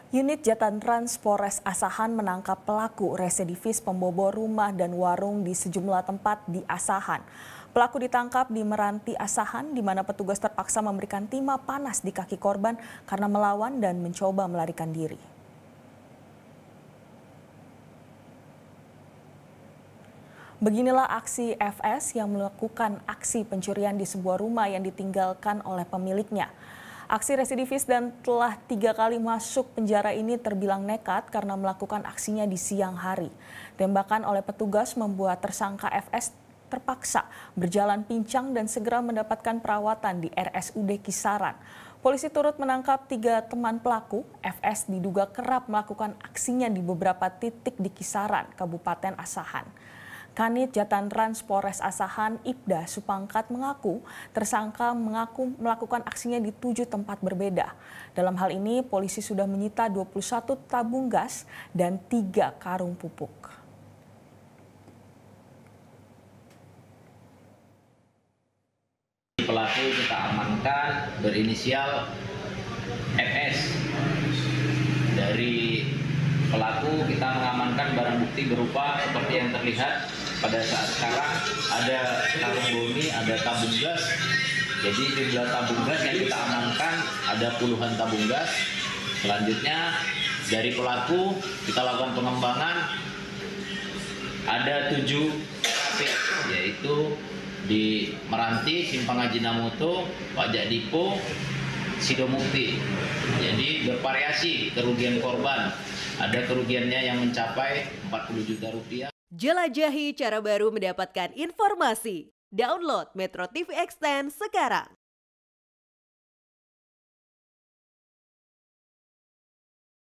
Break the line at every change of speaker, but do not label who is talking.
Unit Jatantrans Polres Asahan menangkap pelaku residivis pembobol rumah dan warung di sejumlah tempat di Asahan. Pelaku ditangkap di Meranti Asahan, di mana petugas terpaksa memberikan timah panas di kaki korban karena melawan dan mencoba melarikan diri. Beginilah aksi FS yang melakukan aksi pencurian di sebuah rumah yang ditinggalkan oleh pemiliknya. Aksi residivis dan telah 3 kali masuk penjara ini terbilang nekat karena melakukan aksinya di siang hari. Tembakan oleh petugas membuat tersangka FS terpaksa berjalan pincang dan segera mendapatkan perawatan di RSUD Kisaran. Polisi turut menangkap 3 teman pelaku. FS diduga kerap melakukan aksinya di beberapa titik di Kisaran, Kabupaten Asahan. Kanit Jatantrans Polres Asahan, Ibda Supangkat mengaku tersangka melakukan aksinya di 7 tempat berbeda. Dalam hal ini, polisi sudah menyita 21 tabung gas dan 3 karung pupuk.
Pelaku kita amankan berinisial FS. Dari pelaku kita mengamankan barang bukti berupa seperti yang terlihat pada saat sekarang, ada karung boni, ada tabung gas. Jadi jumlah tabung gas yang kita amankan ada puluhan tabung gas. Selanjutnya dari pelaku kita lakukan pengembangan, ada 7 TKP, yaitu di Meranti, Simpang Ajinomoto, Pajak Dipo, Sidomukti. Jadi bervariasi kerugian korban. Ada kerugiannya yang mencapai 40 juta rupiah.
Jelajahi cara baru mendapatkan informasi. Download Metro TV Extend sekarang.